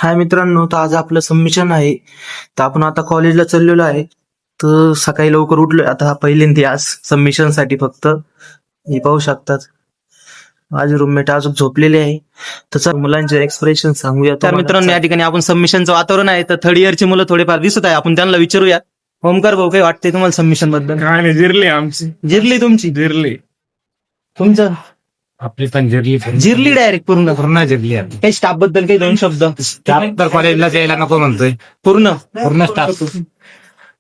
हाय मित्रांनो, तर आज आपलं सबमिशन आहे. तर आपण आता कॉलेजला चाललेलो आहे. तर सकाळी लवकर उठलोय आता पहिल्यांदा आज सबमिशन साठी. फक्त हे पाहू शकतात माझे रूममेट अजून झोपलेले आहे. तर मुलांचे एक्सप्रेशन सांगूया. तर मित्रांनो, या ठिकाणी आपण सबमिशनचं वातावरण आहे. तर थर्ड इयरची मुलं थोडेफार दिसत आहे, आपण त्यांना विचारूया. ओमकार भाऊ, काही वाटतंय तुम्हाला सबमिशन बद्दल? काय नाही, जिरली आमची. जिरली तुमची? जिरली तुमचं? आपली पण जिरली. जिरली डायरेक्ट पूर्ण? पूर्ण जिरली. काही स्टाफ बद्दल काही दोन शब्द? स्टाफ तर कॉलेजला यायला नको म्हणतोय. पूर्ण स्टाफ.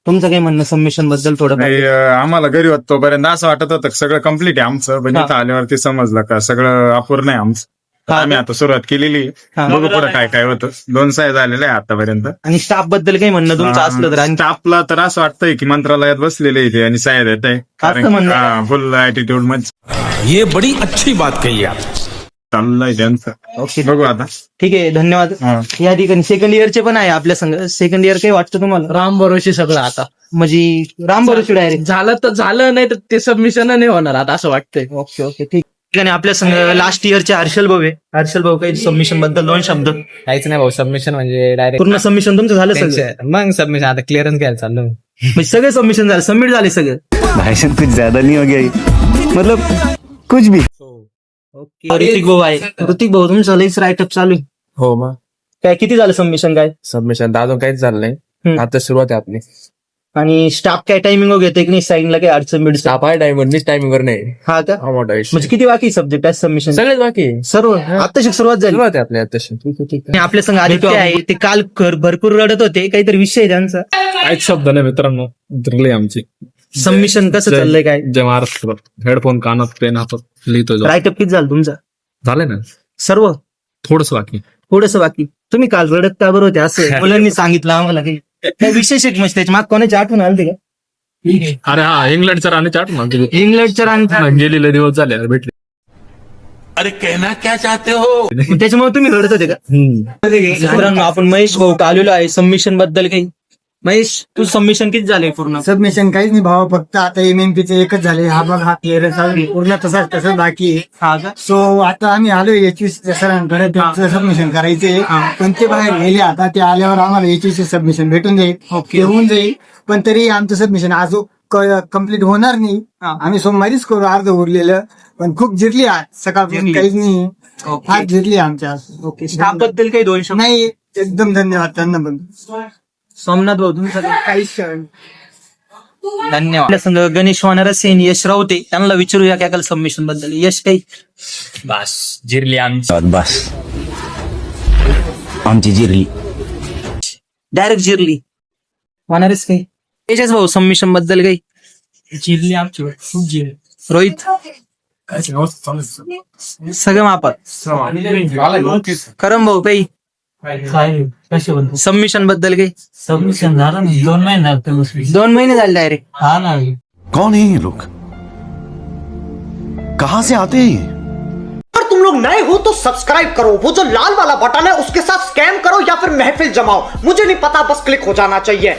तुमचं काय म्हणणं सबमिशन बद्दल थोडं? नाही, आम्हाला घरी होत तोपर्यंत असं वाटत होतं सगळं कम्प्लीट आहे आमचं, पण इथं आल्यावरती समजलं का सगळं अपूर्ण आहे आमचं. आम्ही आता सुरुवात केलेली, बघू पुढे काय काय होतं. 2 साय झालेले आहे आतापर्यंत. आणि स्टाफ बद्दल काही म्हणणं तुमचं असलं तर? आणि स्टाफला तर असं वाटतंय की मंत्रालयात बसलेले इथे आणि साहेब येत आहे, फुल ऍटिट्यूड मध्ये. ये बड़ी अच्छी बात कही आप. चाललंय त्यांचं. ओके, बघू आता. ठीक आहे, धन्यवाद. या ठिकाणी सेकंड इयरचे पण आहे आपल्या संग. सेकंड इयर काही वाटतं तुम्हाला? राम भरोसे सगळं आता. म्हणजे राम भरोसे डायरेक्ट झालं तर झालं, नाही तर ते सबमिशन नाही होणार आता असं वाटतंय. ओके ओके, ठीक. आणि आपल्या संग लास्ट इयरचे हर्षल भाऊ आहे. हर्षल भाऊ, काही सबमिशन बद्दल 2 शब्द? काहीच नाही भाऊ, सबमिशन म्हणजे डायरेक्ट पूर्ण सबमिशन तुमचं झालं सगळं? मग सबमिशन आता क्लिअरन्स घ्यायला चाललो. म्हणजे सगळे सबमिशन झाले, सबमिट झाले सगळं? भाषण कुछ ज्यादा नहीं हो गया, मतलब कुछ भी. ओके, ऋतिक भाऊ आहे. ऋतिक भाऊ, तुमचं लईच राईटअप चालू आहे. हो मग काय किती झालं सबमिशन? काय सबमिशन अजून काहीच झालं नाही, आता सुरुवात आहे आपली. आणि स्टाफ काय टायमिंग घेते की नाही? साईनला काही अडचण बिडचण? स्टाफ आहे टायमिंगवर नाही. हा का? म्हणजे किती बाकी सब्जेक्ट आहे सबमिशन? सगळेच बाकी आहे. सर्व आता सुरुवात झाली. सुरुवात आहे आपली आताशी. आणि आपल्या संग आदित्य आहे. ते काल भरपूर रडत होते, काहीतरी विषय आहे त्यांचा. काहीच शब्द नाही मित्रांनो, जिरली आमची. सबमिशन कसं चाललंय? काय जय महाराष्ट्र. हेडफोन कानात, पेन हातात लिहितो. राईटअप किती झालं तुमचं? झाले ना सर्व? थोडस बाकी. थोडंसं बाकी. तुम्ही काल रडत का बरं होते? असं मुलांनी सांगितलं आम्हाला. काही विशेष एक मस्त त्याच्या माग कोणाची आठवण आली का? अरे हा, इंग्लंडच्या राणीच्या आठवण. इंग्लंडच्या राणी गेलेले दिवस झाले भेटले. अरे कहना क्या चाहते हो. त्याच्यामुळे तुम्ही रडत होते का? मित्रांनो, आपण महेश भाऊ आलेलो आहे सबमिशन बद्दल. काही महेश, तू सबमिशन किती झाले पूर्ण? सबमिशन काहीच नाही भावा, फक्त आता एमएमपीचे एकच झाले. हा बघ, हा क्लिअरन्स पूर्ण तसंच बाकी आहे. हा का? सो आता आम्ही आलोय HVC सरांकडे, त्यांचं सबमिशन करायचंय. पण ते बाहेर गेले, आता ते आल्यावर आम्हाला HVC सबमिशन भेटून जाईल, ते होऊन जाईल. पण तरी आमचं सबमिशन आज कम्प्लीट होणार नाही. आम्ही सोमवारीच करू अर्ध उरलेलं. पण खूप जिरली आज सकाळपासून, काहीच नाही. फार जिरली आमच्या आज. ओके, स्टाफ बद्दल काही 2 शब्द? नाही, एकदम धन्यवाद त्यांना पण. सोमनाथ भाऊ, तुमचं काहीच धन्यवाद. आपल्या संग गणेश वानरसेन, यश राऊते, त्यांना विचारूया काय काल सबमिशन बद्दल. यश, काही? बस जिरली आमची. बस आमची जिरली. डायरेक्ट जिरली. वानरस, काही? तेजस भाऊ, सबमिशन बद्दल काही? जिरली आमची, खूप जिरली. रोहित, सगळं मापात. करम भाऊ, काही? सबमिशन बद्दल काही? सबमिशन झालं नाही, 2 महिने 2 महिने झाले डायरेक्ट? हा ना. कौन है ये लोग, कहाँ से आते हैं ये? अगर तुम लोग नए हो तो सब्सक्राइब करो, वो जो लाल वाला बटन है उसके साथ स्कैम करो या फिर महफिल जमाओ, मुझे नहीं पता, बस क्लिक हो जाना चाहिए.